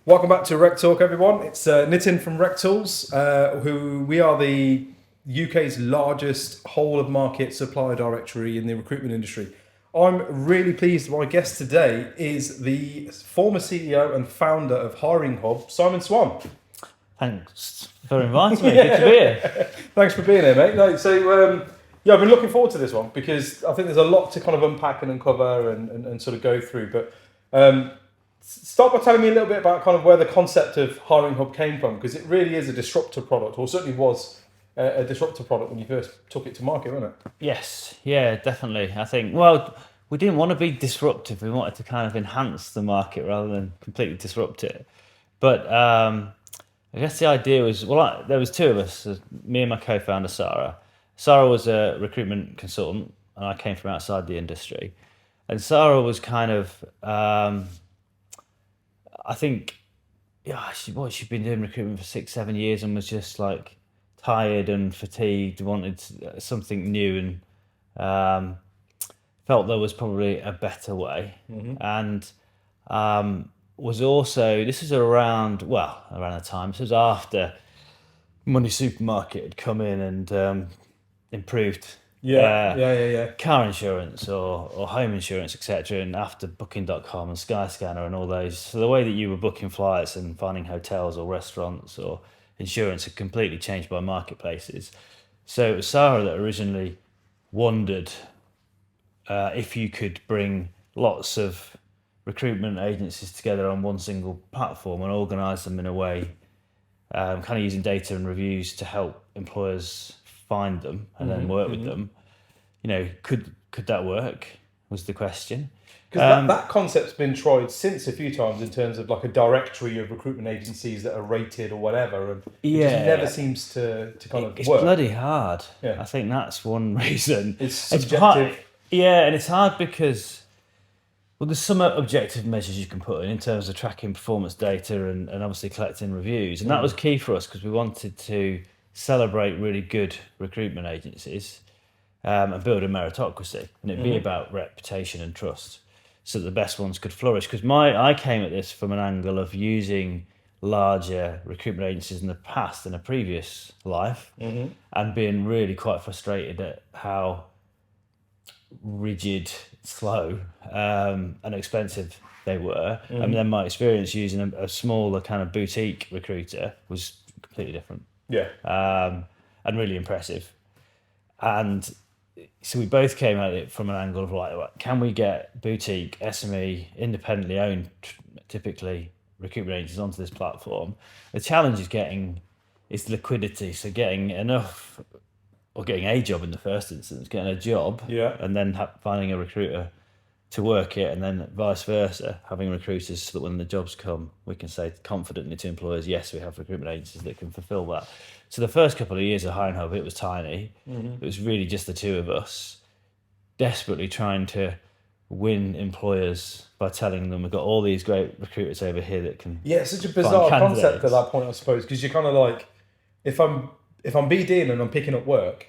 Welcome back to RecTalk, everyone. It's Nitin from RecTools, who we are the UK's largest whole of market supplier directory in the recruitment industry. I'm really pleased. My guest today is the former CEO and founder of Hiring Hub, Simon Swan. Thanks for inviting me. Good to be here. Thanks for being here, mate. No, so I've been looking forward to this one because I think there's a lot to kind of unpack and uncover and sort of go through. But start by telling me a little bit about kind of where the concept of Hiring Hub came from, because it really is a disruptor product, or certainly was a disruptor product when you first took it to market, wasn't it? Yes, yeah, definitely. I think, well, we didn't want to be disruptive. We wanted to kind of enhance the market rather than completely disrupt it. But I guess the idea was, there was two of us, me and my co-founder, Sarah. Sarah was a recruitment consultant, and I came from outside the industry. And Sarah was kind of... I think, she'd been doing recruitment for 6-7 years and was just like tired and fatigued, wanted something new, and felt there was probably a better way. Mm-hmm. And was also, this is around the time, this was after Money Supermarket had come in and improved car insurance or home insurance, etc. And after Booking.com and Skyscanner and all those, so the way that you were booking flights and finding hotels or restaurants or insurance had completely changed by marketplaces. So it was Sarah that originally wondered if you could bring lots of recruitment agencies together on one single platform and organise them in a way, kind of using data and reviews to help employers find them and then work with them. You know, could that work? Was the question. Because that concept's been tried since a few times in terms of like a directory of recruitment agencies that are rated or whatever, and it just never seems to kind of it's work. It's bloody hard. Yeah. I think that's one reason. It's subjective. And it's hard because, well, there's some objective measures you can put in terms of tracking performance data and obviously collecting reviews, and that was key for us because we wanted to celebrate really good recruitment agencies and build a meritocracy, and it'd be about reputation and trust, so that the best ones could flourish. Because I came at this from an angle of using larger recruitment agencies in the past, in a previous life, and being really quite frustrated at how rigid, slow, and expensive they were. And then my experience using a smaller kind of boutique recruiter was completely different. Yeah. And really impressive. And so we both came at it from an angle of like, can we get boutique, SME, independently owned, typically recruitment agencies onto this platform? The challenge is liquidity. So getting enough, or getting a job in the first instance, getting a job, and then finding a recruiter to work it, and then vice versa, having recruiters so that when the jobs come, we can say confidently to employers, yes, we have recruitment agencies that can fulfill that. So the first couple of years of Hiring Hub, it was tiny. It was really just the two of us, desperately trying to win employers by telling them we've got all these great recruiters over here that can. Yeah, it's such a bizarre concept at that point, I suppose, because you're kind of like, if I'm BDing and I'm picking up work,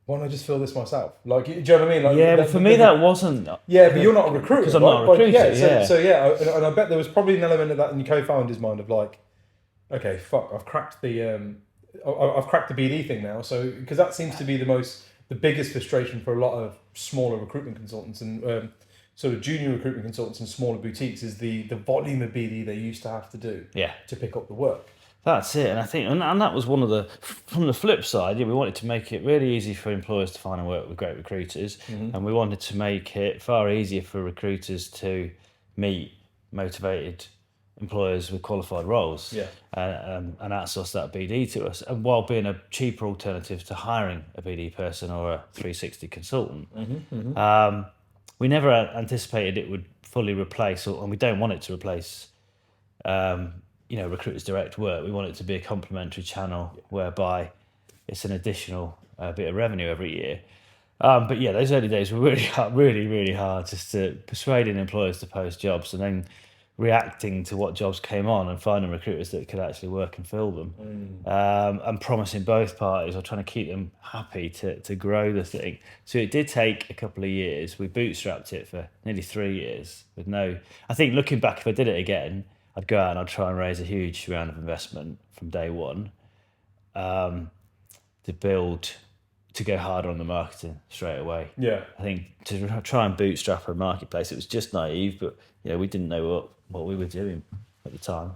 why don't I just fill this myself? Like, do you know what I mean? Like, but for me that wasn't. Yeah, but you're not a recruiter. Because I'm not a recruiter. And I bet there was probably an element of that in your co-founder's mind of like, okay, fuck, I've cracked the BD thing now. So because that seems to be the biggest frustration for a lot of smaller recruitment consultants and sort of junior recruitment consultants and smaller boutiques is the volume of BD they used to have to do to pick up the work. That's it, and I think, and that was one of from the flip side, we wanted to make it really easy for employers to find and work with great recruiters, and we wanted to make it far easier for recruiters to meet motivated employers with qualified roles, and outsource that BD to us, and while being a cheaper alternative to hiring a BD person or a 360 consultant. We never anticipated it would fully replace, and we don't want it to replace recruiters' direct work. We want it to be a complementary channel whereby it's an additional bit of revenue every year. But those early days were really hard, just to persuading employers to post jobs and then reacting to what jobs came on and finding recruiters that could actually work and fill them, and promising both parties or trying to keep them happy to grow the thing. So it did take a couple of years. We bootstrapped it for nearly 3 years with no. I think looking back, if I did it again, I'd go out and I'd try and raise a huge round of investment from day one, to go harder on the marketing straight away. Yeah. I think to try and bootstrap a marketplace, it was just naive, but we didn't know what we were doing at the time.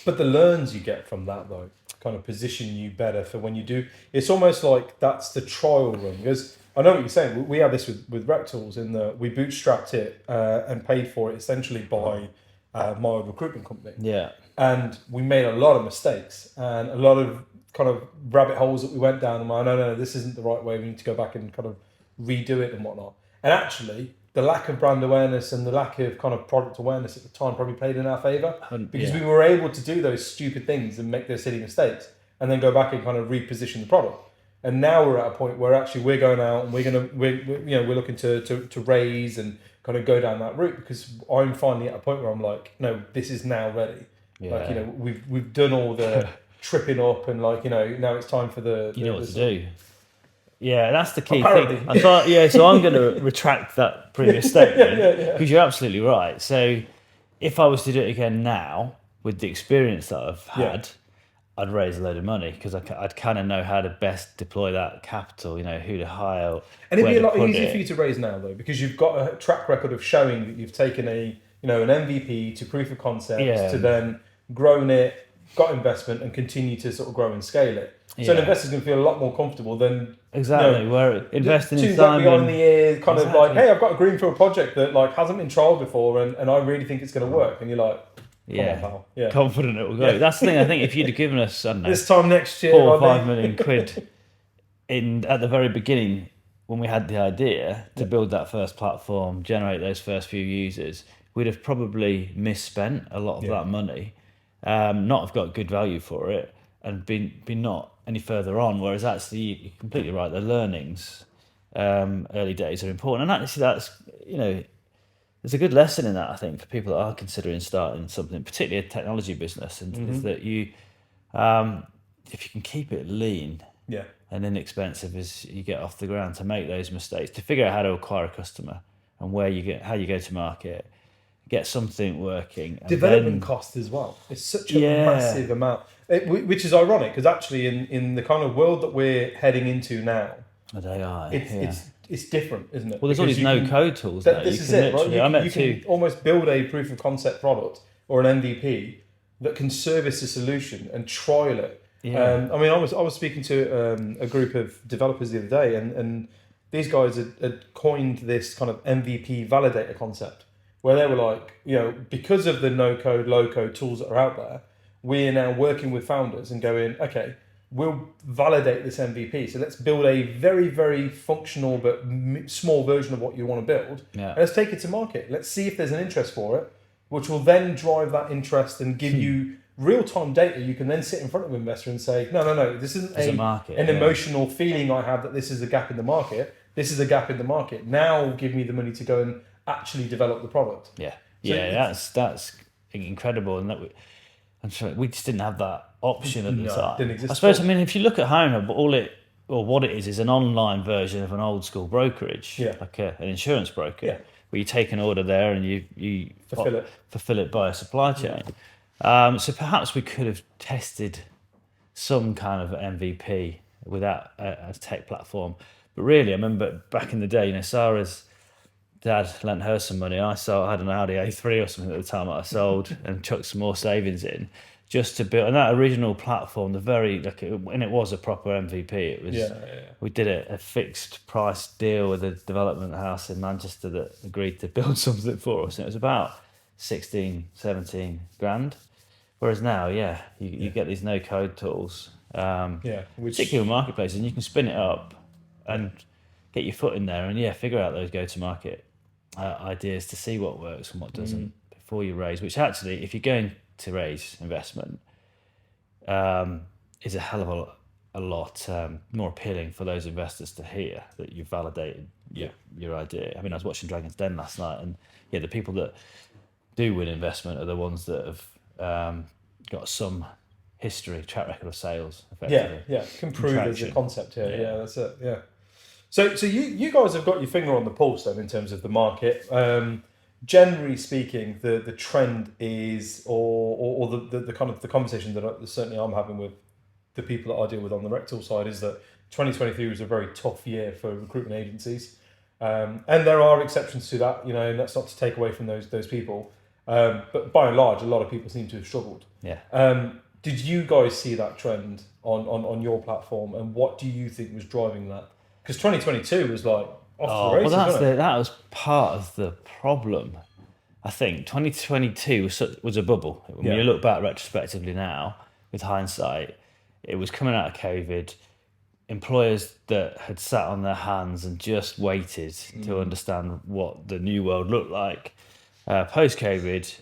But the learns you get from that, though, kind of position you better for when you do. It's almost like that's the trial run. Because I know what you're saying. We had this with RecTools in that we bootstrapped it and paid for it essentially by my old recruitment company. Yeah. And we made a lot of mistakes and a lot of kind of rabbit holes that we went down. And like, no, this isn't the right way. We need to go back and kind of redo it and whatnot. And actually, the lack of brand awareness and the lack of kind of product awareness at the time probably played in our favour, because we were able to do those stupid things and make those silly mistakes and then go back and kind of reposition the product. And now we're at a point where actually we're going out and we're looking to raise and kind of go down that route, because I'm finally at a point where I'm like, no, this is now ready. Yeah. Like, we've done all the tripping up and like, now it's time for the what to do. Yeah, that's the key thing. I thought, so I'm going to retract that previous statement, because you're absolutely right. So if I was to do it again now with the experience that I've had, I'd raise a load of money, because I'd kind of know how to best deploy that capital, who to hire. And it'd be a lot easier for you to raise now, though, because you've got a track record of showing that you've taken an MVP to proof of concept to then grown it, got investment, and continue to sort of grow and scale it. So an investor's going to feel a lot more comfortable than where investing in Simon behind the ear, kind of like, hey, I've got a greenfield project that like hasn't been trialed before, and I really think it's going to work, and you're like, come on, pal. Confident it will go. That's the thing. I think if you'd have given us, I don't know, this time next year, 4 or 5 million quid at the very beginning when we had the idea to build that first platform, generate those first few users, we'd have probably misspent a lot of that money, not have got good value for it, and been not any further on. Whereas actually, you're completely right, the learnings early days are important, and actually that's there's a good lesson in that, I think, for people that are considering starting something, particularly a technology business, and is that you if you can keep it lean and inexpensive as you get off the ground, to make those mistakes, to figure out how to acquire a customer and how you go to market, get something working. And development cost as well. It's such a massive amount, which is ironic, because actually in the kind of world that we're heading into now, with AI, it's different, isn't it? Well, there's all these no-code tools now. This is it, right? You can almost build a proof of concept product or an MVP that can service a solution and trial it. Yeah. I was speaking to a group of developers the other day, and these guys had coined this kind of MVP validator concept, where they were like, because of the no-code, low-code tools that are out there, we're now working with founders and going, okay, we'll validate this MVP. So let's build a very, very functional but small version of what you want to build. Yeah. And let's take it to market. Let's see if there's an interest for it, which will then drive that interest and give you real-time data. You can then sit in front of an investor and say, no, this isn't an emotional feeling I have that this is a gap in the market. This is a gap in the market. Now give me the money to go and actually develop the product. That's incredible. And we just didn't have that option at the time. Didn't exist. I suppose, if you look at Hiring Hub, what it is an online version of an old school brokerage, like an insurance broker, where you take an order there and you fulfill it by a supply chain. So perhaps we could have tested some kind of MVP without a tech platform. But really, I remember back in the day, Sarah's dad lent her some money. I had an Audi A3 or something at the time that I sold and chucked some more savings in just to build. And that original platform, and it was a proper MVP. It was. We did a fixed price deal with a development house in Manchester that agreed to build something for us. And it was about 16, 17 grand. Whereas now, you get these no-code tools, particularly with marketplaces, and you can spin it up and get your foot in there and figure out those go-to-market ideas to see what works and what doesn't before you raise. Which actually, if you're going to raise investment, is a hell of a lot more appealing for those investors to hear that you've validated your idea. I was watching Dragon's Den last night, and the people that do win investment are the ones that have got some track record of sales. Effectively. Can prove as a concept here. Yeah, that's it. So you guys have got your finger on the pulse then in terms of the market. generally speaking, the trend is, or the kind of the conversation that certainly I'm having with the people that I deal with on the RecTalk side is that 2023 was a very tough year for recruitment agencies, and there are exceptions to that, and that's not to take away from those people, but by and large, a lot of people seem to have struggled. Yeah. Did you guys see that trend on your platform, and what do you think was driving that? Because 2022 was like off the races, wasn't it? That was part of the problem. I think 2022 was a bubble. When you look back retrospectively now, with hindsight, it was coming out of COVID. Employers that had sat on their hands and just waited to understand what the new world looked like, post-COVID,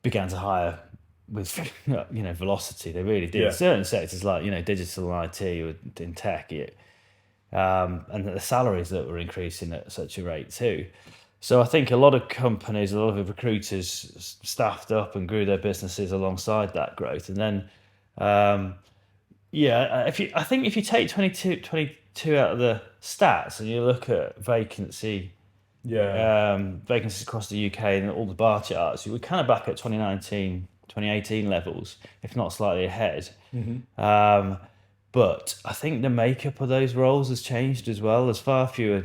began to hire with velocity. They really did. Yeah. Certain sectors like digital and IT or in tech, and the salaries that were increasing at such a rate too. So I think a lot of companies, a lot of recruiters staffed up and grew their businesses alongside that growth. And then, if you take 22 out of the stats and you look at vacancies across the UK and all the bar charts, we're kind of back at 2019, 2018 levels, if not slightly ahead. Mm-hmm. But I think the makeup of those roles has changed as well. There's far fewer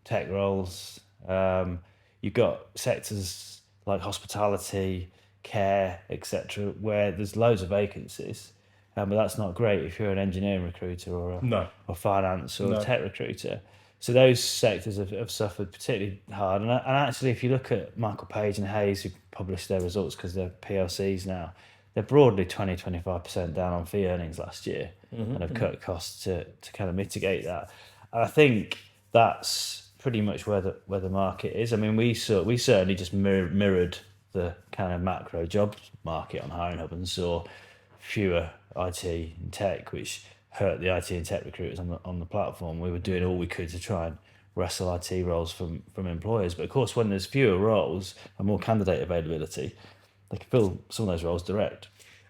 tech roles. You've got sectors like hospitality, care, etc., where there's loads of vacancies. But that's not great if you're an engineering recruiter or a finance or a tech recruiter. So those sectors have suffered particularly hard. And actually, if you look at Michael Page and Hayes, who published their results because they're PLCs now, they're broadly 20-25% down on fee earnings last year, and have cut costs to kind of mitigate that. And I think that's pretty much where the market is. I mean, we certainly just mirrored the kind of macro jobs market on Hiring Hub and saw fewer IT and tech, which hurt the IT and tech recruiters on the platform. We were doing all we could to try and wrestle IT roles from employers. But of course, when there's fewer roles and more candidate availability, they can fill some of those roles direct.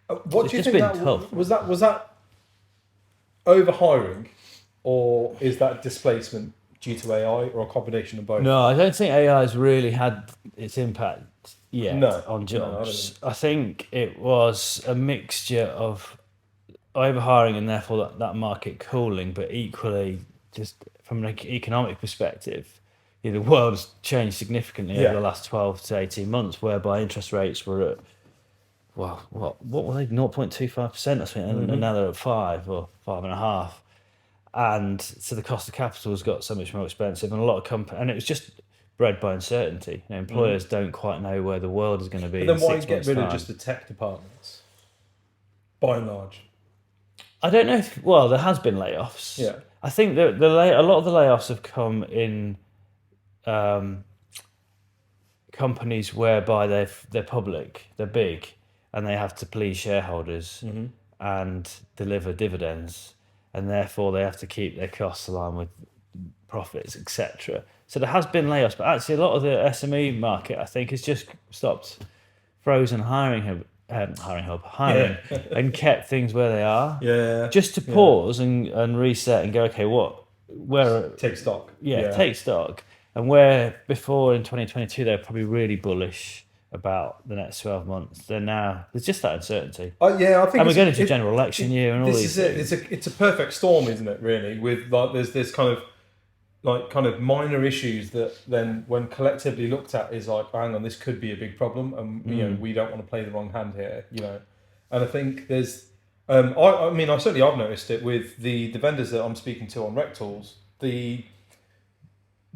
What do you think that was? That over hiring, or is that displacement due to AI, or a combination of both? No, I don't think AI has really had its impact yet on jobs. I think it was a mixture of overhiring and therefore that market cooling, but equally just from an economic perspective, the world has changed significantly over the last 12 to 18 months, whereby interest rates were at, what were they, 0.25%, I think, and now they're at 5 or 5.5%. And so the cost of capital has got so much more expensive, and a lot of companies, and it was just bred by uncertainty. Employers don't quite know where the world is going to be. But then why get rid of just the tech departments, by and large? I don't know there has been layoffs. Yeah. I think that a lot of the layoffs have come in companies whereby they're public, they're big, and they have to please shareholders and deliver dividends, and therefore they have to keep their costs aligned with profits, etc. So there has been layoffs, but actually a lot of the SME market, I think, has just stopped, frozen hiring and kept things where they are. Yeah. Just to pause and reset and go, okay, take stock. Take stock. And where before in 2022 they were probably really bullish about the next 12 months, then now there's just that uncertainty. I think, and we're going into a general election year and all these things. It's a perfect storm, isn't it? Really, with there's this kind of minor issues that then, when collectively looked at, is like, hang on, this could be a big problem, and we don't want to play the wrong hand here, And I think there's, I've noticed it with the vendors that I'm speaking to on RecTools.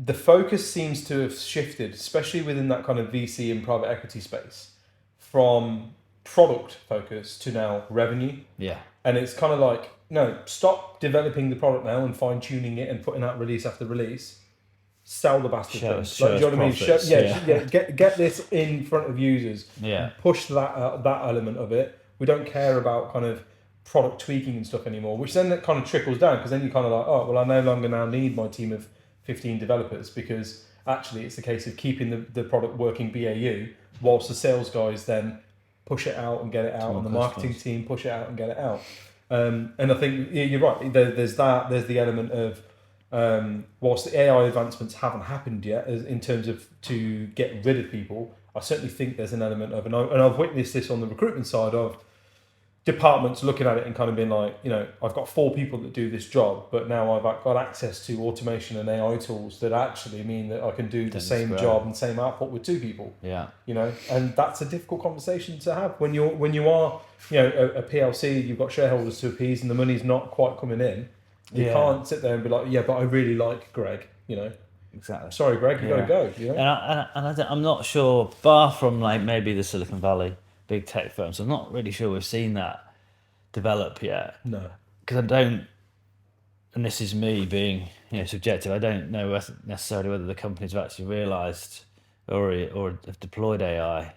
The focus seems to have shifted, especially within that kind of VC and private equity space, from product focus to now revenue. Yeah. And it's kind of like, no, stop developing the product now and fine tuning it and putting out release after release. Sell the bastard thing. Do you know what I mean? Get this in front of users. Yeah. Push that element of it. We don't care about kind of product tweaking and stuff anymore, which then that kind of trickles down, because then you're kind of like, oh, well, I no longer now need my team of 15 developers, because actually it's a case of keeping the product working BAU, whilst the sales guys then push it out and get it out, and the marketing team push it out and get it out. And I think you're right. There's the element of whilst the AI advancements haven't happened yet, in terms of to get rid of people, I certainly think there's an element of, and I've witnessed this on the recruitment side of departments looking at it and kind of being like, I've got 4 people that do this job, but now I've got access to automation and AI tools that actually mean that I can do the same job and same output with 2 people. Yeah. And that's a difficult conversation to have when you are, a PLC, you've got shareholders to appease and the money's not quite coming in. You can't sit there and be like, yeah, but I really like Greg, Exactly. Sorry, Greg, you got to go. I'm not sure, bar from like maybe the Silicon Valley big tech firms, I'm not really sure we've seen that develop yet. No. Because I don't, and this is me being subjective, I don't know necessarily whether the companies have actually realised or have deployed AI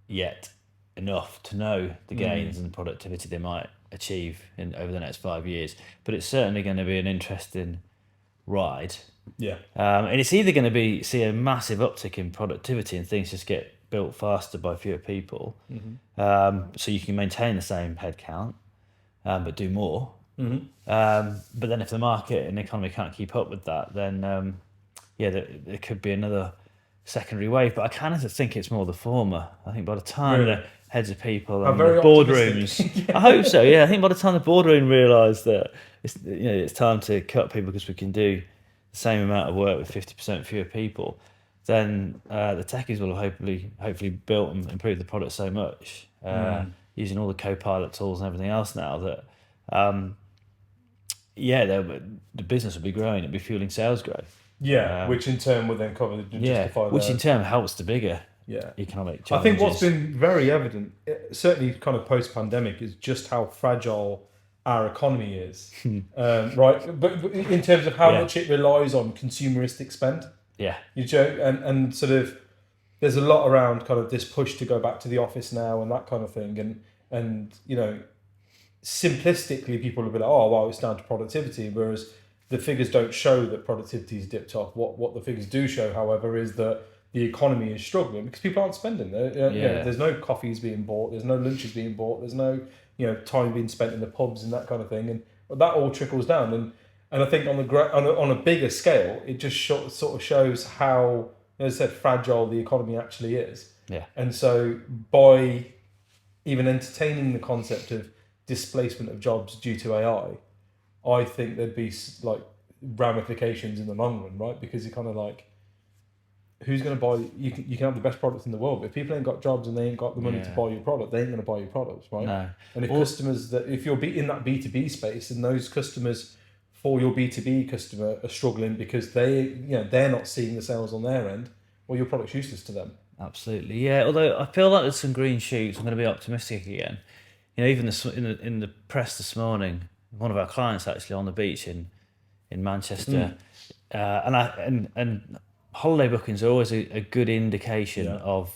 yet enough to know the gains and productivity they might achieve over the next 5 years. But it's certainly going to be an interesting ride. Yeah. And it's either going to see a massive uptick in productivity and things just get built faster by fewer people, so you can maintain the same headcount, but do more. But then if the market and the economy can't keep up with that, then there could be another secondary wave. But I kind of think it's more the former. I think by the time the heads of people and the boardrooms, I hope so. Yeah, I think by the time the boardroom realise that it's time to cut people because we can do the same amount of work with 50% fewer people, then the techies will have hopefully built and improved the product so much, using all the co-pilot tools and everything else now that, the business will be growing, it'll be fueling sales growth. Yeah, which in turn will then cover justify which in turn helps the bigger economic challenges. I think what's been very evident, certainly kind of post-pandemic, is just how fragile our economy is, right? But in terms of how much it relies on consumeristic spend. Yeah. And sort of, there's a lot around kind of this push to go back to the office now and that kind of thing. And simplistically, people will be like, oh, well, it's down to productivity, whereas the figures don't show that productivity's dipped off. What the figures do show, however, is that the economy is struggling because people aren't spending. There's no coffees being bought, there's no lunches being bought, there's no time being spent in the pubs and that kind of thing, and that all trickles down. And I think on a bigger scale, it just sort of shows how, as I said, fragile the economy actually is. Yeah. And so by even entertaining the concept of displacement of jobs due to AI, I think there'd be like ramifications in the long run, right? Because you're kind of like, who's going to buy? You can have the best products in the world, but if people ain't got jobs and they ain't got the money to buy your product, they ain't going to buy your products, right? No. And if you're in that B2B space and those customers for your B2B customer are struggling because they're not seeing the sales on their end, well, your product's useless to them. Absolutely, yeah. Although I feel like there's some green shoots. I'm going to be optimistic again. Even in the press this morning, one of our clients actually on the beach in Manchester, and holiday bookings are always a good indication of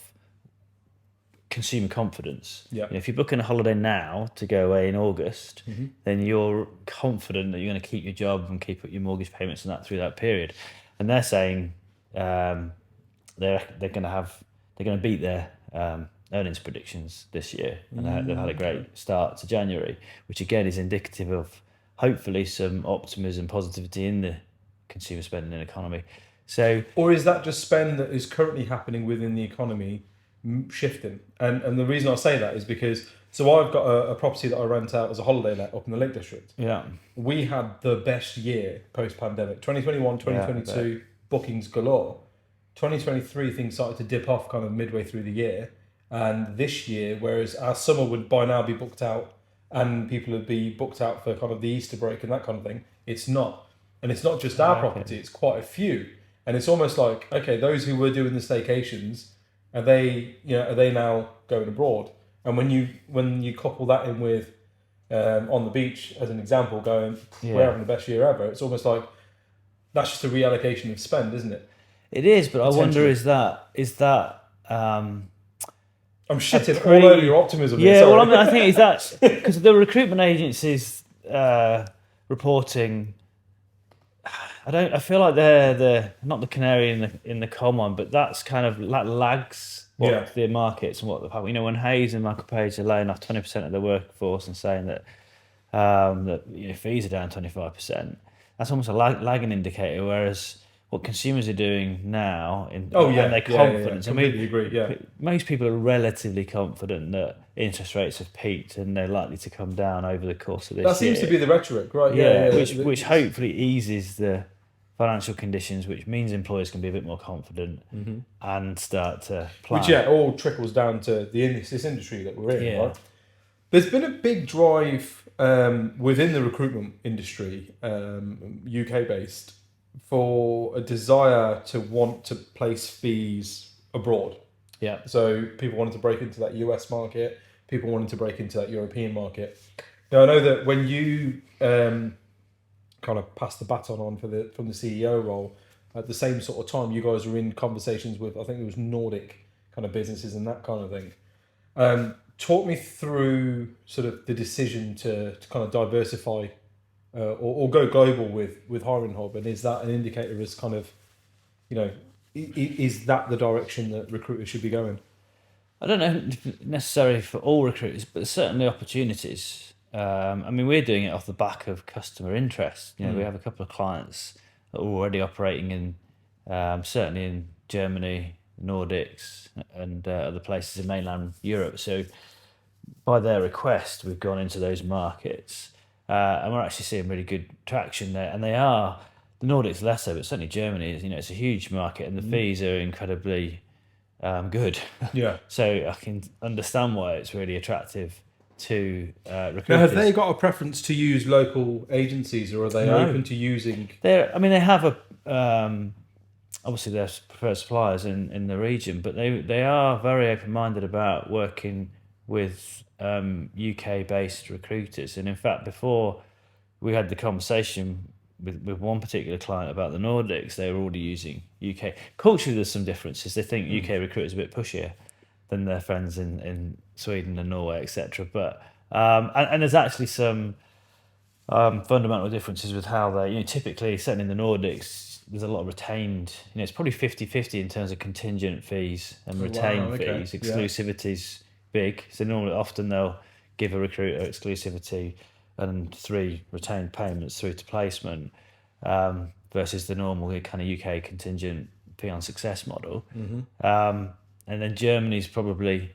consumer confidence. Yeah. If you're booking a holiday now to go away in August, then you're confident that you're going to keep your job and keep up your mortgage payments and that through that period. And they're saying they're going to beat their earnings predictions this year, and they've had a great start to January, which again is indicative of hopefully some optimism, positivity in the consumer spending economy. So, or is that just spend that is currently happening within the economy shifting? And the reason I say that is because, so I've got a property that I rent out as a holiday let up in the Lake District. Yeah. We had the best year post-pandemic. 2021, 2022, bookings galore. 2023, things started to dip off kind of midway through the year. And this year, whereas our summer would by now be booked out and people would be booked out for kind of the Easter break and that kind of thing, it's not. And it's not just our property, it's quite a few. And it's almost like, okay, those who were doing the staycations, are they now going abroad? And when you couple that in with on the beach as an example, going, we're having the best year ever, it's almost like that's just a reallocation of spend, isn't it? It is, but I wonder is that I'm shitting all over your optimism. Yeah, well, I think is that because the recruitment agencies reporting. I feel like they're not the canary in the coal mine, but that's kind of like lags the markets and what they've had. When Hayes and Michael Page are laying off 20% of their workforce and saying that fees are down 25%, that's almost a lagging indicator. Whereas what consumers are doing now, and their confidence. Completely agree. Yeah, most people are relatively confident that interest rates have peaked and they're likely to come down over the course of this year. That seems to be the rhetoric, right? Which hopefully eases the financial conditions, which means employers can be a bit more confident and start to plan. Which all trickles down to this industry that we're in, right? There's been a big drive within the recruitment industry, UK based, for a desire to want to place fees abroad. Yeah. So people wanted to break into that US market. People wanted to break into that European market. Now I know that when you kind of passed the baton on from the CEO role, at the same sort of time, you guys were in conversations with, I think it was Nordic kind of businesses and that kind of thing. Talk me through sort of the decision to kind of diversify or go global with Hiring Hub, and is that an indicator as kind of, is that the direction that recruiters should be going? I don't know necessarily for all recruiters, but certainly opportunities. We're doing it off the back of customer interest. We have a couple of clients that are already operating in, certainly in Germany, Nordics, and other places in mainland Europe. So by their request, we've gone into those markets. And we're actually seeing really good traction there. And they are, the Nordics less so, but certainly Germany is, it's a huge market and the fees are incredibly good. Yeah. So I can understand why it's really attractive to recruiters. Now, have they got a preference to use local agencies, or are they open to using? They have obviously their preferred suppliers in the region, but they are very open-minded about working with UK-based recruiters. And in fact, before we had the conversation with one particular client about the Nordics, they were already using UK. Culturally, there's some differences. They think UK recruiters are a bit pushier than their friends in Sweden and Norway, etc. But and there's actually some fundamental differences with how they, typically, certainly in the Nordics, there's a lot of retained, it's probably 50-50 in terms of contingent fees and retained fees. Exclusivity's big. So often they'll give a recruiter exclusivity and 3 retained payments through to placement, versus the normal kind of UK contingent fee on success model. And then Germany's probably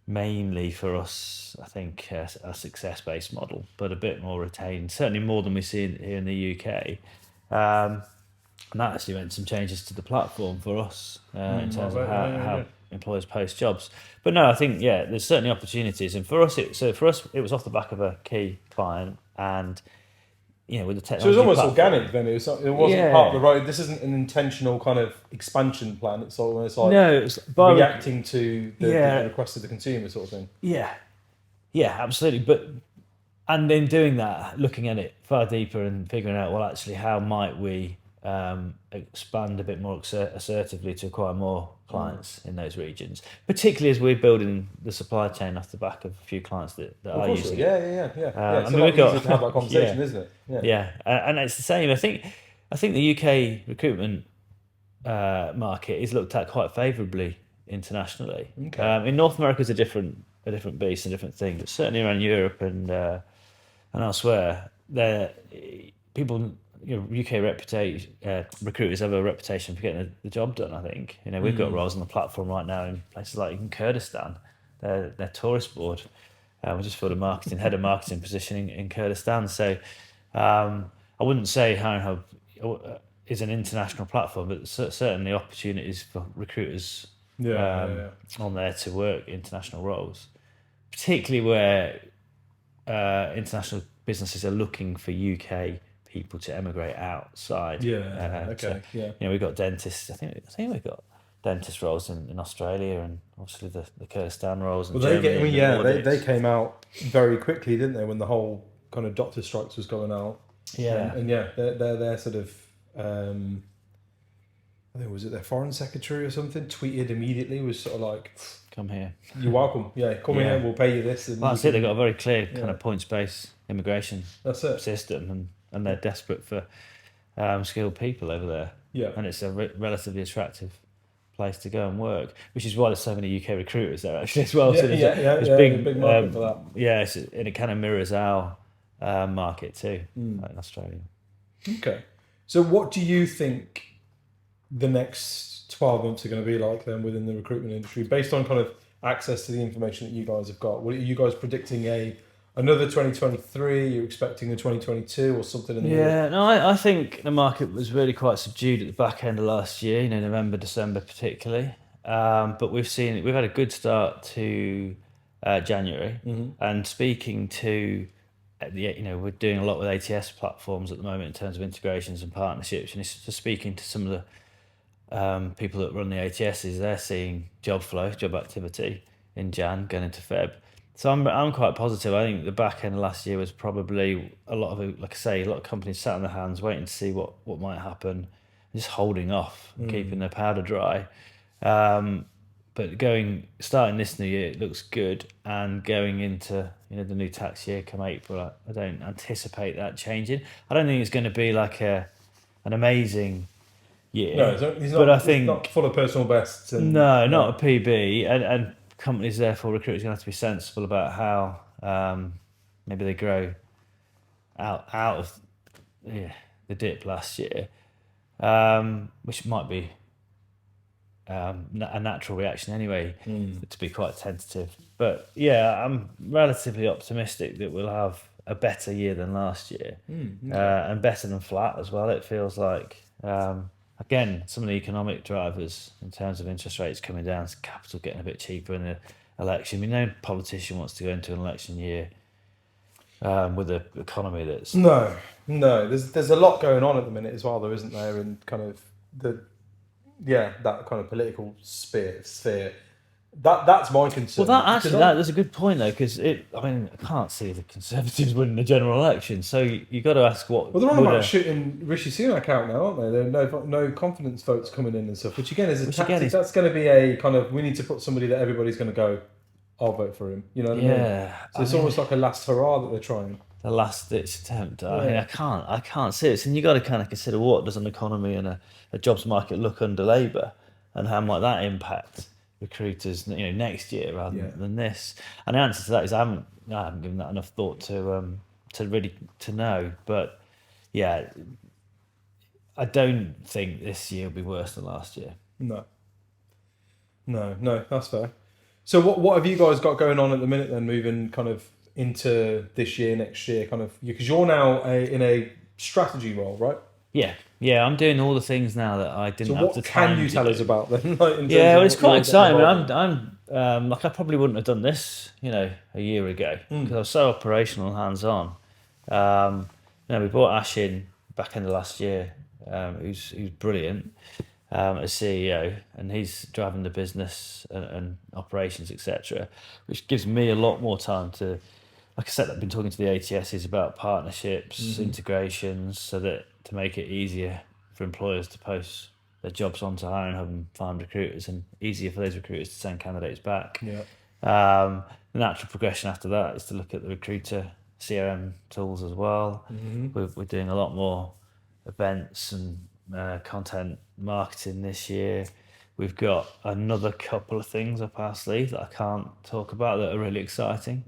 mainly for us, I think, a success-based model, but a bit more retained, certainly more than we see here in the UK. And that actually meant some changes to the platform for us in terms of how employers post jobs. But no, I think there's certainly opportunities, and for us, it was off the back of a key client, and with the technology. So it was almost organic then. It wasn't part of the road. This isn't an intentional kind of expansion plan. It's almost like it's reacting to the request of the consumer, sort of thing. Yeah, absolutely. And then doing that, looking at it far deeper and figuring out, well, actually, how might we expand a bit more assertively to acquire more clients in those regions, particularly as we're building the supply chain off the back of a few clients that are using it. Yeah. So we've got to have that conversation, isn't it? Yeah. And it's the same. I think the UK recruitment market is looked at quite favourably internationally. Okay. In North America is a different beast, a different thing, but certainly around Europe and elsewhere, people. UK recruiters have a reputation for getting the job done. I think we've got roles on the platform right now in places like in Kurdistan. Their tourist board. We just filled a head of marketing position in Kurdistan. So I wouldn't say Hiring Hub is an international platform, but certainly opportunities for recruiters on there to work international roles, particularly where international businesses are looking for UK people to emigrate outside. We've got dentists. I think we've got dentist roles in Australia, and obviously the Kurdistan roles. They came out very quickly, didn't they, when the whole kind of doctor strikes was going out? They're sort of I think, was it their foreign secretary or something, tweeted immediately, was sort of like, come here, you're welcome, come here, we'll pay you this. And that's it. They've got a very clear kind of points-based immigration system, and they're desperate for skilled people over there. And it's a relatively attractive place to go and work, which is why there's so many UK recruiters there actually as well. There's big market for that. And it kind of mirrors our market too, like in Australia. Okay. So what do you think the next 12 months are going to be like then within the recruitment industry, based on kind of access to the information that you guys have got? What are you guys predicting another 2023? You're expecting a 2022 or something in the middle? Yeah, no, I think the market was really quite subdued at the back end of last year, November, December particularly. But we've had a good start to January. And speaking to, we're doing a lot with ATS platforms at the moment in terms of integrations and partnerships. And it's just speaking to some of the people that run the ATSs, they're seeing job flow, job activity in Jan going into Feb. So I'm quite positive. I think the back end of last year was probably a lot of, like I say, a lot of companies sat on their hands waiting to see what might happen, just holding off and keeping their powder dry. But starting this new year, it looks good, and going into the new tax year come April, I don't anticipate that changing. I don't think it's going to be like an amazing year. No, he's not full of personal bests. Not a PB, and companies, therefore recruiters, are going to have to be sensible about how maybe they grow out of the dip last year, which might be a natural reaction anyway, to be quite tentative. But yeah, I'm relatively optimistic that we'll have a better year than last year, and better than flat as well. It feels like, again, some of the economic drivers in terms of interest rates coming down, capital getting a bit cheaper in the election. No politician wants to go into an election year with an economy that's... No. There's a lot going on at the minute as well, though, isn't there? And kind of that kind of political sphere. That's my concern. Well, that's a good point, though, because I can't see the Conservatives winning the general election, so you got to ask what... Well, they're on about shooting Rishi Sunak out now, aren't they? There are no confidence votes coming in and stuff, which again is a tactic. That's going to be a kind of, we need to put somebody that everybody's going to go, I'll vote for him. You know what I mean? So it's almost like a last hurrah that they're trying. The last ditch attempt. I can't see it. And you got to kind of consider, what does an economy and a jobs market look under Labour, and how might that impact recruiters, next year rather than this. And the answer to that is I haven't given that enough thought to really know. But yeah, I don't think this year will be worse than last year. No, that's fair. So what have you guys got going on at the minute then, moving kind of into this year, next year, kind of, because you're now in a strategy role, right? Yeah, I'm doing all the things now that I didn't have the time. So what can you tell us about then? It's quite exciting. I'm I probably wouldn't have done this, a year ago, because I was so operational and hands-on. We brought Ash in back in the last year, who's brilliant as CEO, and he's driving the business and operations, etc., which gives me a lot more time to, like I said, I've been talking to the ATSs about partnerships, integrations, so that to make it easier for employers to post their jobs onto Hiring Hub and find recruiters, and easier for those recruiters to send candidates back. The natural progression after that is to look at the recruiter CRM tools as well. We're doing a lot more events and content marketing this year. We've got another couple of things up our sleeve that I can't talk about that are really exciting.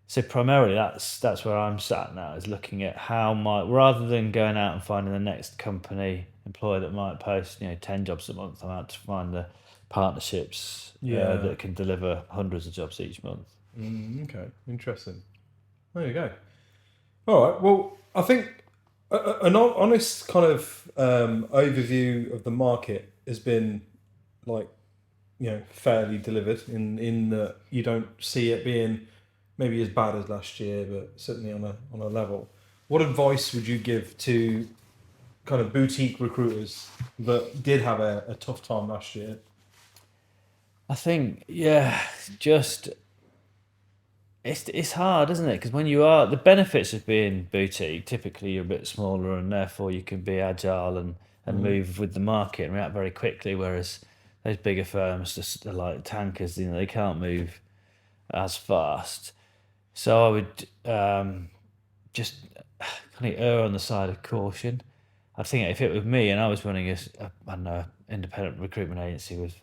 So primarily that's where I'm sat now, is looking at rather than going out and finding the next company employer that might post 10 jobs a month, I'm out to find the partnerships that can deliver hundreds of jobs each month. Okay, interesting. There you go. All right, well, I think an honest kind of overview of the market has been fairly delivered in that you don't see it being maybe as bad as last year, but certainly on a level. What advice would you give to kind of boutique recruiters that did have a tough time last year? I think, just it's hard, isn't it? Because when you are, the benefits of being boutique, typically you're a bit smaller and therefore you can be agile and move with the market and react very quickly, whereas those bigger firms just are like tankers, they can't move as fast. So I would just kind of err on the side of caution. I think if it was me and I was running an independent recruitment agency with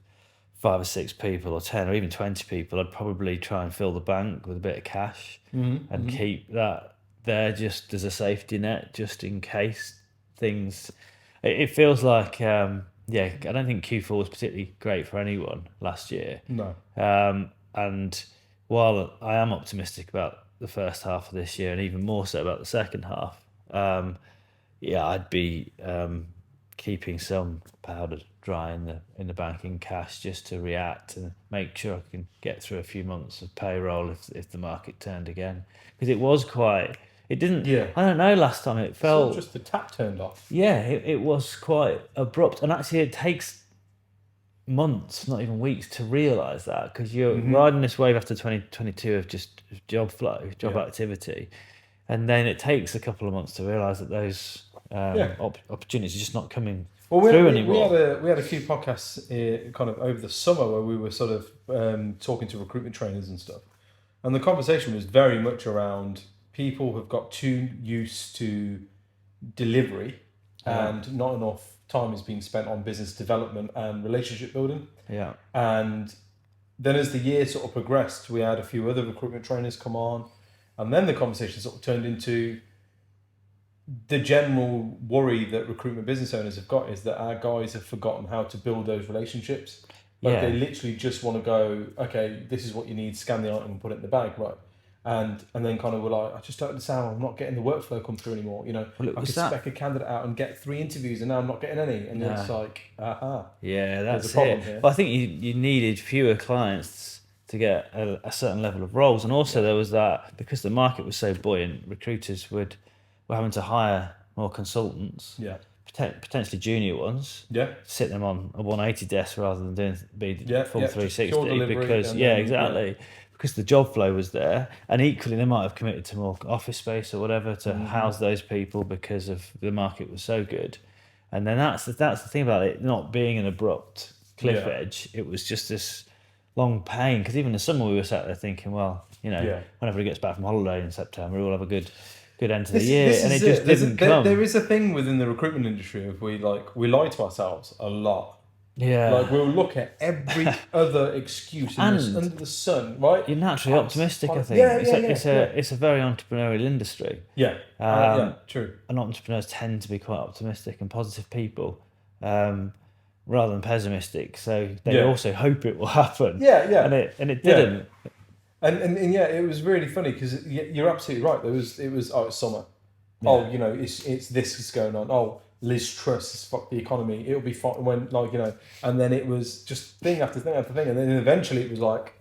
5 or 6 people or 10 or even 20 people, I'd probably try and fill the bank with a bit of cash and keep that there just as a safety net, just in case things. It feels like, I don't think Q4 was particularly great for anyone last year. No. And while I am optimistic about the first half of this year, and even more so about the second half, I'd be keeping some powder dry in the bank in cash, just to react and make sure I can get through a few months of payroll if the market turned again, because it was quite. It didn't. Yeah. I don't know. Last time it felt. It's not just the tap turned off. Yeah, it was quite abrupt, and actually it takes months, not even weeks, to realise that, because you're riding this wave after 2022 of just job flow, job activity, and then it takes a couple of months to realise that those opportunities are just not coming through anymore. We had a few podcasts kind of over the summer where we were sort of talking to recruitment trainers and stuff, and the conversation was very much around people have got too used to delivery and not enough time is being spent on business development and relationship building. Yeah. And then as the year sort of progressed, we had a few other recruitment trainers come on, and then the conversation sort of turned into the general worry that recruitment business owners have got is that our guys have forgotten how to build those relationships. Like they literally just want to go, okay, this is what you need, scan the item and put it in the bag, right? And then kind of were like, I just don't understand, I'm not getting the workflow come through anymore. I could spec a candidate out and get 3 interviews and now I'm not getting any. And it's like, aha. Yeah, that's there's a problem it. here. But I think you needed fewer clients to get a certain level of roles. And also there was that, because the market was so buoyant, recruiters were having to hire more consultants. Yeah. Potentially junior ones. Yeah. Sit them on a 180 desk rather than doing full 360, because exactly. Because the job flow was there, and equally they might have committed to more office space or whatever to house those people because of the market was so good. And then that's the thing about it not being an abrupt cliff edge. It was just this long pain, because even in the summer we were sat there thinking, well, whenever he gets back from holiday in September, we'll have a good end to the year, and it just didn't come. There is a thing within the recruitment industry of we lie to ourselves a lot. Yeah, like we'll look at every other excuse under the sun, right? You're naturally optimistic, I think. It's a very entrepreneurial industry. Yeah, true. And entrepreneurs tend to be quite optimistic and positive people, rather than pessimistic. So they also hope it will happen. Yeah. And it didn't. And it was really funny because you're absolutely right. It's summer. Yeah. Oh, it's this is going on. Oh, Liz Truss has fucked the economy. It'll be fine when, and then it was just thing after thing after thing. And then eventually it was like,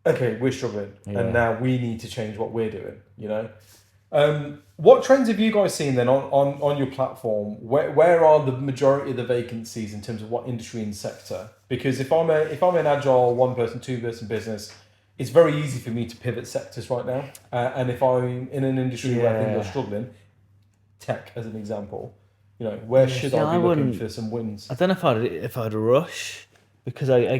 okay, we're struggling. Yeah. And now we need to change what we're doing, What trends have you guys seen then on your platform? Where are the majority of the vacancies in terms of what industry and sector? Because if I'm an agile 1-person, 2-person business, it's very easy for me to pivot sectors right now. And if I'm in an industry where I think they're struggling, tech as an example, where should I be looking for some wins? I don't know if I'd rush, because I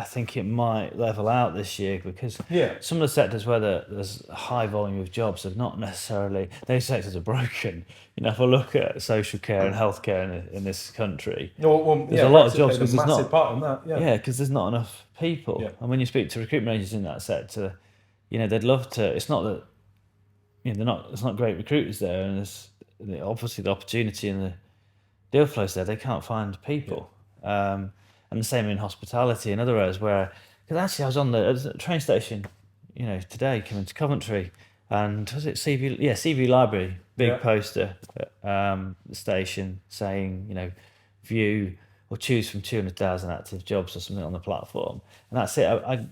think it might level out this year, because some of the sectors where there's a high volume of jobs have not necessarily, those sectors are broken. If I look at social care and healthcare in this country, there's a lot of jobs because there's not part in that. Because there's not enough people. Yeah. And when you speak to recruitment agents in that sector, they'd love to. It's not that it's not great recruiters there, and there's obviously the opportunity and the deal flows there. They can't find people. And the same in hospitality and other areas where, because actually I was on the train station, today coming to Coventry, and was it CV Library, big poster at the station saying, view or choose from 200,000 active jobs or something on the platform, and that's it. I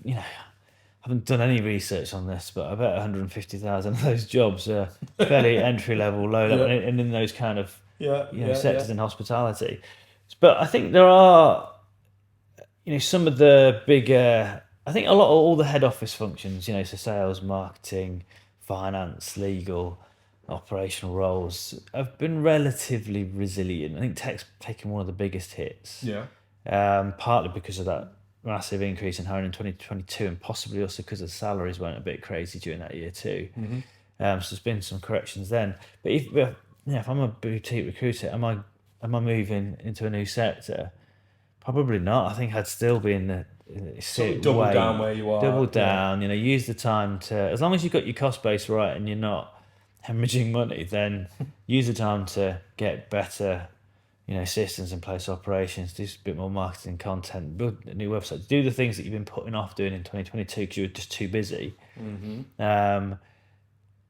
haven't done any research on this, but I bet 150,000 of those jobs are fairly entry level, low level, and in those kind of sectors in hospitality. But I think there are, some of the bigger. I think all the head office functions, so sales, marketing, finance, legal, operational roles have been relatively resilient. I think tech's taken one of the biggest hits. Yeah. Partly because of that massive increase in hiring in 2022, and possibly also because the salaries went a bit crazy during that year too. Mm-hmm. So there's been some corrections then. But if I'm a boutique recruiter, am I moving into a new sector? Probably not. I think I'd still be in Sort of double down where you are. Double down, use the time to, as long as you've got your cost base right and you're not hemorrhaging money, then use the time to get better, systems in place, operations, do a bit more marketing content, build a new website, do the things that you've been putting off doing in 2022 because you were just too busy.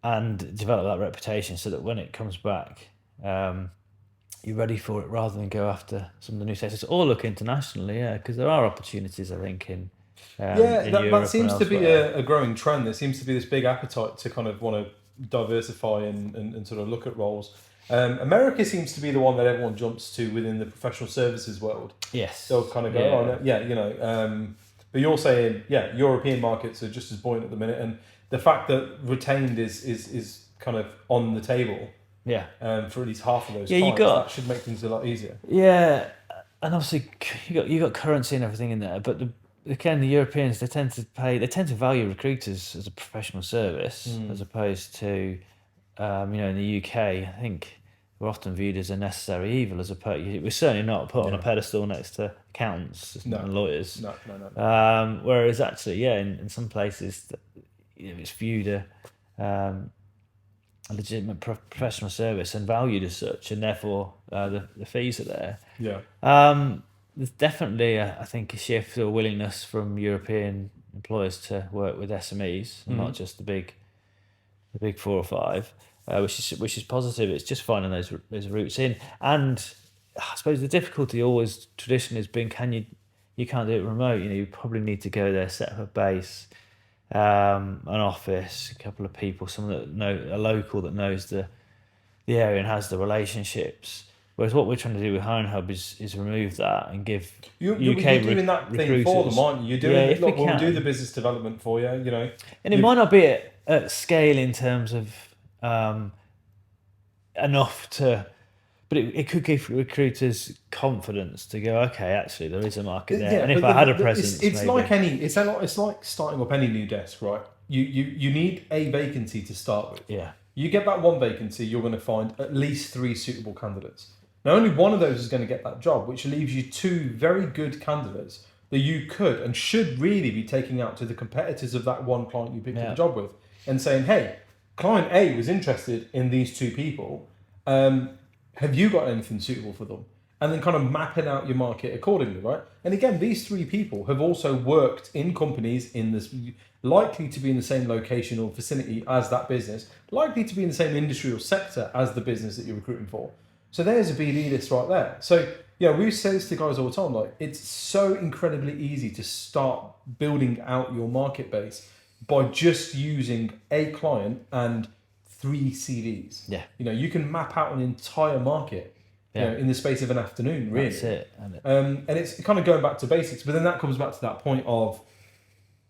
And develop that reputation so that when it comes back, you're ready for it rather than go after some of the new sectors or look internationally, because there are opportunities, I think, in that seems to be a growing trend. There seems to be this big appetite to kind of want to diversify and sort of look at roles. America seems to be the one that everyone jumps to within the professional services world. Yes. They'll kind of go, but you're saying, European markets are just as buoyant at the minute, and the fact that retained is kind of on the table. Yeah. For at least half of those clients, that should make things a lot easier. Yeah, and obviously you got currency and everything in there, but the Europeans, they tend to value recruiters as a professional service as opposed to in the UK, I think we're often viewed as a necessary evil we're certainly not put on a pedestal next to accountants and lawyers. No. Whereas actually, in some places, it's viewed a legitimate professional service and valued as such, and therefore the fees are there. Yeah. There's definitely, I think, a shift or willingness from European employers to work with SMEs, and not just the big 4 or 5, which is positive. It's just finding those routes in, and I suppose the difficulty always traditionally has been you can't do it remote. You probably need to go there, set up a base, an office, a couple of people, someone a local that knows the area and has the relationships. Whereas what we're trying to do with Hiring Hub is remove that and give you're UK doing that thing for them, aren't you? You're doing we'll do the business development for you, And it might not be at scale in terms of enough to, but it could give recruiters confidence to go, okay, actually there is a market there, and if I had a presence, it's like it's like starting up any new desk, right? You need a vacancy to start with. Yeah. You get that one vacancy, you're going to find at least 3 suitable candidates. Now, only one of those is going to get that job, which leaves you 2 very good candidates that you could and should really be taking out to the competitors of that one client you picked up the job with and saying, hey, client A was interested in these 2 people. Have you got anything suitable for them? And then kind of mapping out your market accordingly, right? And again, these 3 people have also worked in companies in this, likely to be in the same location or vicinity as that business, likely to be in the same industry or sector as the business that you're recruiting for. So there's a BD list right there. So we say this to guys all the time, like it's so incredibly easy to start building out your market base by just using a client and 3 CVs. Yeah. You can map out an entire market in the space of an afternoon, really. That's it. And it's kind of going back to basics, but then that comes back to that point of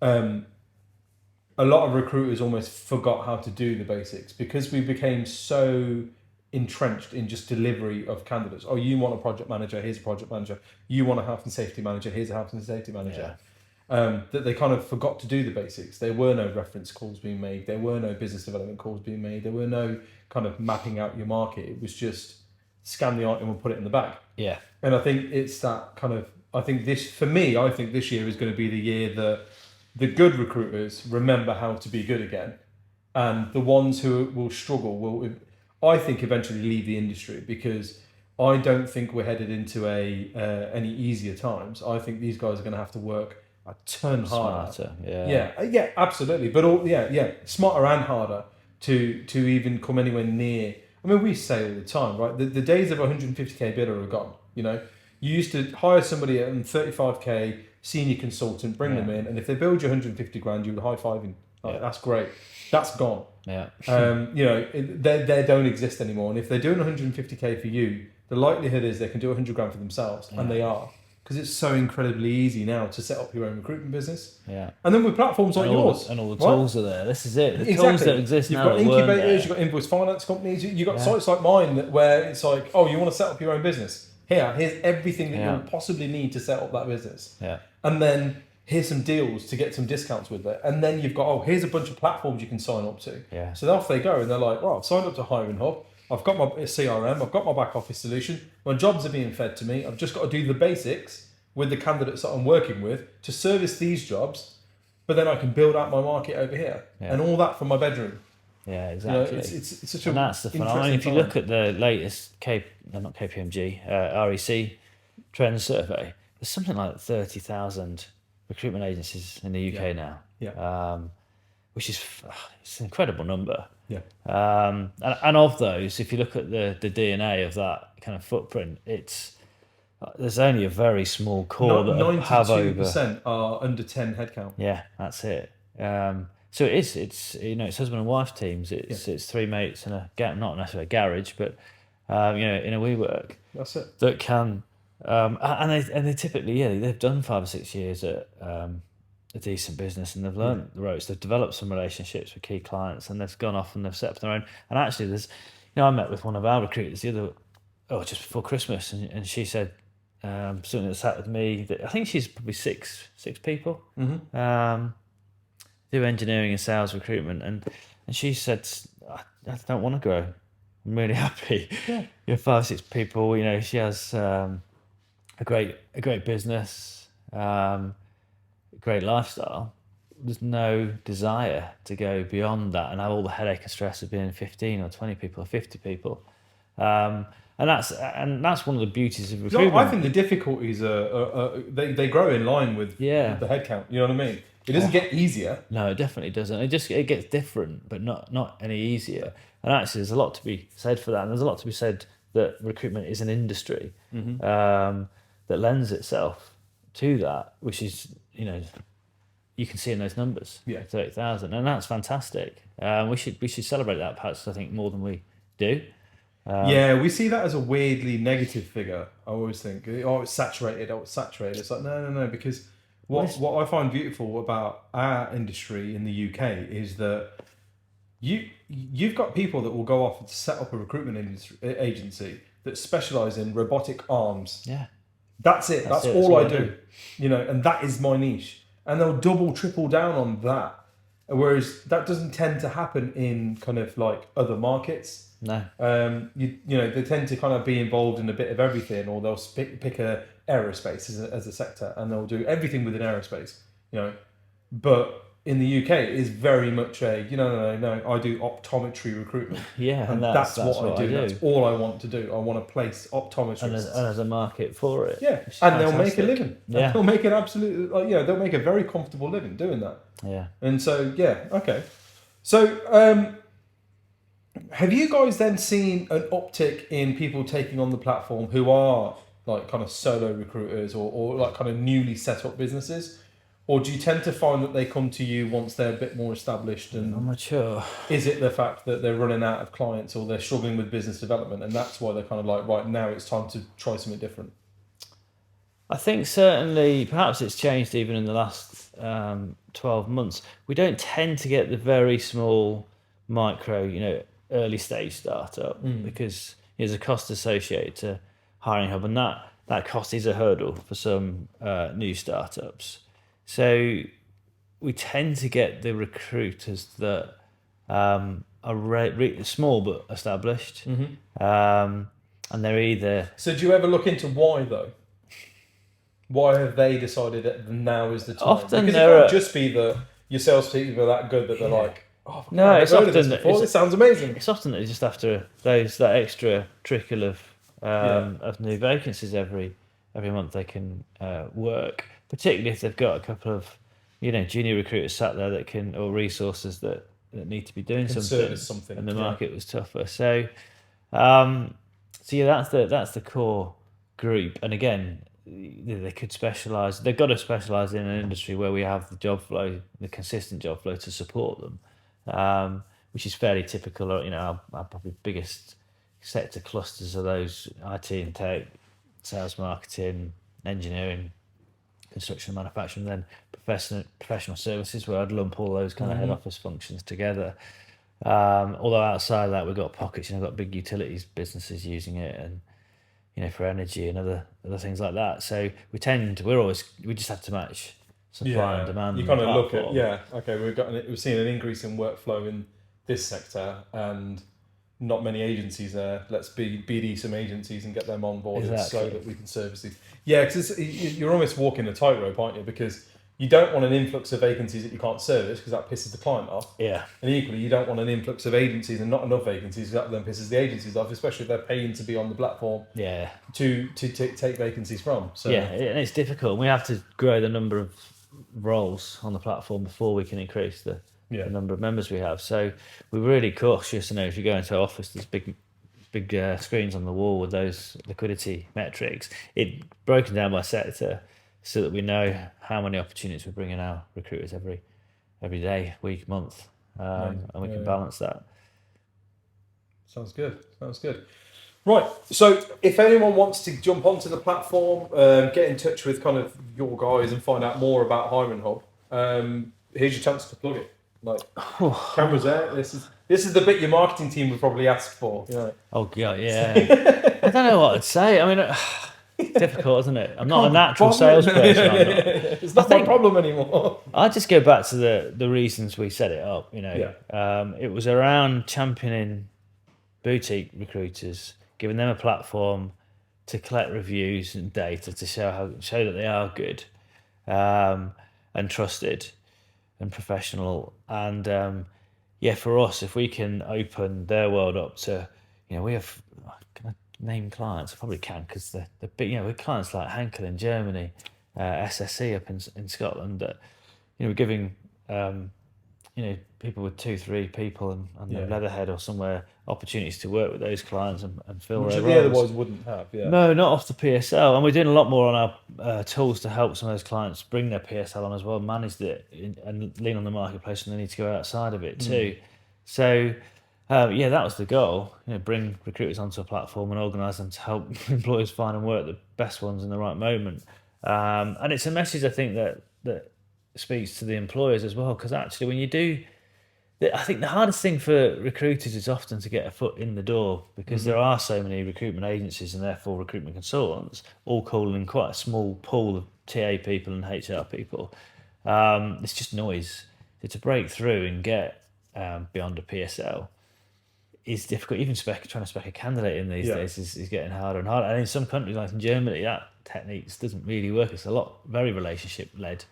a lot of recruiters almost forgot how to do the basics because we became so entrenched in just delivery of candidates. Oh, you want a project manager, here's a project manager. You want a health and safety manager, here's a health and safety manager. That they kind of forgot to do the basics. There were no reference calls being made. There were no business development calls being made. There were no kind of mapping out your market. It was just scan the item and put it in the bag. Yeah. And I think it's that kind of, I think this year is going to be the year that the good recruiters remember how to be good again. And the ones who will struggle will, I think, eventually leave the industry because I don't think we're headed into any easier times. I think these guys are going to have to work a ton harder. Smarter, yeah, absolutely. But smarter and harder to even come anywhere near. I mean, we say all the time, right? The days of 150k bidder are gone. You used to hire somebody at 35k senior consultant, bring them in, and if they build you 150 grand, you would high five him. That's great. That's gone. Yeah. They don't exist anymore. And if they're doing 150k for you, the likelihood is they can do 100 grand for themselves, and they are. Because it's so incredibly easy now to set up your own recruitment business. Yeah. And then with platforms like yours. And all the tools are there. This is it. The tools that exist you've now. You've got incubators, you've got invoice finance companies, you've got sites like mine where it's like, oh, you want to set up your own business? Here's everything that you'll possibly need to set up that business. Yeah. And then here's some deals to get some discounts with it. And then you've got, here's a bunch of platforms you can sign up to. Yeah. So off they go and they're like, I've signed up to Hiring Hub. I've got my CRM. I've got my back office solution. My jobs are being fed to me. I've just got to do the basics. with the candidates that I'm working with to service these jobs, but then I can build out my market over here, and all that from my bedroom. Yeah, exactly. It's such and a that's the fun. I mean, interesting if you time. look at the latest not KPMG, REC trend survey, there's something like 30,000 recruitment agencies in the UK now. Yeah. Which is it's an incredible number. Yeah. And of those, if you look at the DNA of that kind of footprint, there's only a very small core that have over 92% are under 10 headcount. Yeah, that's it. So it's it's husband and wife teams. It's three mates in not necessarily a garage, but in a WeWork. That's it. That can and they typically they've done 5 or 6 years at a decent business, and they've learned the ropes. They've developed some relationships with key clients, and they've gone off and they've set up their own. And actually, I met with one of our recruiters just before Christmas, and she said something that sat with me. That I think she's probably six people. Mm-hmm. Do engineering and sales recruitment, and she said, I don't want to grow. I'm really happy. Yeah. 5 or 6 people. She has a great business, great lifestyle. There's no desire to go beyond that and have all the headache and stress of being 15 or 20 people or 50 people. And that's one of the beauties of recruitment. I think the difficulties they grow in line with the headcount. You know what I mean? It doesn't get easier. No, it definitely doesn't. It gets different, but not any easier. And actually, there's a lot to be said for that. And there's a lot to be said that recruitment is an industry that lends itself to that, which is you can see in those numbers, 30,000, and that's fantastic. We should celebrate that, perhaps. I think more than we do. We see that as a weirdly negative figure. I always think, it's saturated. It's like no, because what I find beautiful about our industry in the UK is that you've got people that will go off and set up a recruitment agency that specialise in robotic arms. Yeah, that's it. That's all I do. And that is my niche. And they'll double, triple down on that. Whereas that doesn't tend to happen in kind of like other markets. No. They tend to kind of be involved in a bit of everything, or they'll pick a aerospace as a sector, and they'll do everything within aerospace. But in the UK, it is very much a no. I do optometry recruitment. Yeah, and that's what I do. That's all I want to do. I want to place optometrists. And there's a market for it. Yeah, and they'll make a living. Yeah, they'll make an absolute they'll make a very comfortable living doing that. Yeah. And so okay. So have you guys then seen an uptick in people taking on the platform who are like kind of solo recruiters or like kind of newly set up businesses? Or do you tend to find that they come to you once they're a bit more established? And I'm not sure. Is it the fact that they're running out of clients or they're struggling with business development, and that's why they're kind of like, right, now it's time to try something different? I think certainly, perhaps it's changed even in the last 12 months. We don't tend to get the very small, micro, early stage startup because there's a cost associated to hiring hub, and that cost is a hurdle for some new startups. So we tend to get the recruiters that are small but established, and they're either... So do you ever look into why, though? Why have they decided that now is the time? Often because it can't just be that your salespeople are that good that they're like, oh, no, it's often this sounds amazing. It's often that just after that extra trickle of new vacancies every month they can work. Particularly if they've got a couple of, junior recruiters sat there that can, or resources that need to be doing something, and the market was tougher. So, that's the core group. And again, they could specialise. They've got to specialise in an industry where we have the job flow, the consistent job flow to support them, which is fairly typical. Our probably biggest sector clusters are those IT and tech, sales, marketing, engineering, construction and manufacturing, and then professional services, where I'd lump all those kind of head office functions together. Although outside of that, we've got pockets, we've got big utilities businesses using it, and for energy and other things like that. So we just have to match supply and demand. You kind of look at we've seen an increase in workflow in this sector, and not many agencies there. Let's BD some agencies and get them on board so that we can service these. Yeah, because you're almost walking a tightrope, aren't you? Because you don't want an influx of vacancies that you can't service because that pisses the client off. Yeah. And equally, you don't want an influx of agencies and not enough vacancies because that then pisses the agencies off, especially if they're paying to be on the platform. Yeah. To take vacancies from. So yeah, and it's difficult. We have to grow the number of roles on the platform before we can increase the number of members we have. So we're really cautious. If you go into our office, there's big screens on the wall with those liquidity metrics. It broken down by sector so that we know how many opportunities we're bringing our recruiters every day, week, month, and we can balance that. Sounds good. Right, so if anyone wants to jump onto the platform, get in touch with kind of your guys and find out more about Hiring Hub, here's your chance to plug it. Like, cameras there. This is the bit your marketing team would probably ask for. You know? Oh god, yeah. I don't know what I'd say. I mean, it's difficult, isn't it? I'm not a natural salesperson. It's not my problem anymore. I just go back to the reasons we set it up. It was around championing boutique recruiters, giving them a platform to collect reviews and data to show that they are good and trusted and professional. And for us, if we can open their world up to, we have, can I name clients? I probably can, because they're big. With clients like Henkel in Germany, SSE up in Scotland, that we're giving people with 2-3 people and Leatherhead or somewhere opportunities to work with those clients and fill their roles. Which they otherwise wouldn't have. Yeah. No, not off the PSL, and we're doing a lot more on our tools to help some of those clients bring their PSL on as well, manage it and lean on the marketplace, and they need to go outside of it too. So. That was the goal. Bring recruiters onto a platform and organise them to help employers find and work the best ones in the right moment. And it's a message I think that speaks to the employers as well, because actually when you do, I think the hardest thing for recruiters is often to get a foot in the door, because there are so many recruitment agencies and therefore recruitment consultants all calling quite a small pool of TA people and HR people. It's just noise. So to break through and get beyond a PSL is difficult. Even trying to spec a candidate in these days is getting harder and harder. And in some countries, like in Germany, that technique doesn't really work. It's very relationship led.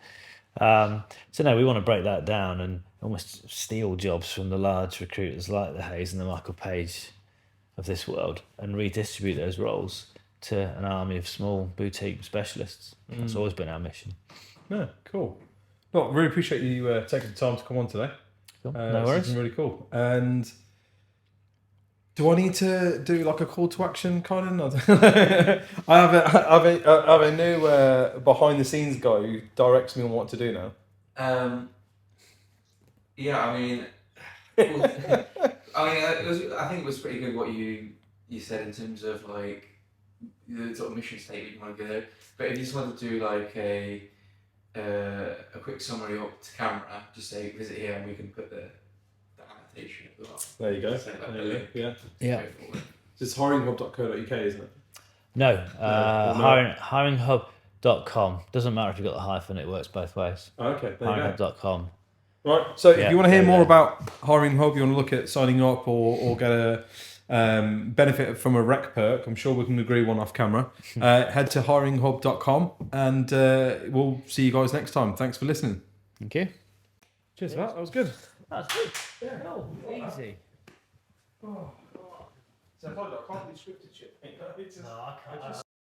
So no, we want to break that down and almost steal jobs from the large recruiters like the Hayes and the Michael Page of this world and redistribute those roles to an army of small boutique specialists. That's always been our mission. Yeah, cool. Well, really appreciate you taking the time to come on today. Cool. No worries. It's been really cool. And do I need to do like a call to action kind of? I have a new behind the scenes guy who directs me on what to do now. I think it was pretty good what you said in terms of like the sort of mission statement you want to go. But if you just want to do like a quick summary up to camera, just say visit here and we can put the annotation as well. There you go. Yeah. It's hiringhub.co.uk, isn't it? No, hiringhub.com. Doesn't matter if you've got the hyphen, it works both ways. Okay, there you go. Hiringhub.com. Right, so if you want to hear more about Hiring Hub, you want to look at signing up or get a benefit from a rec perk, I'm sure we can agree one off camera, head to hiringhub.com and we'll see you guys next time. Thanks for listening. Thank you. Cheers for that was good. That's good. Yeah, no, easy. So I can't do scripted shit. No, I can't.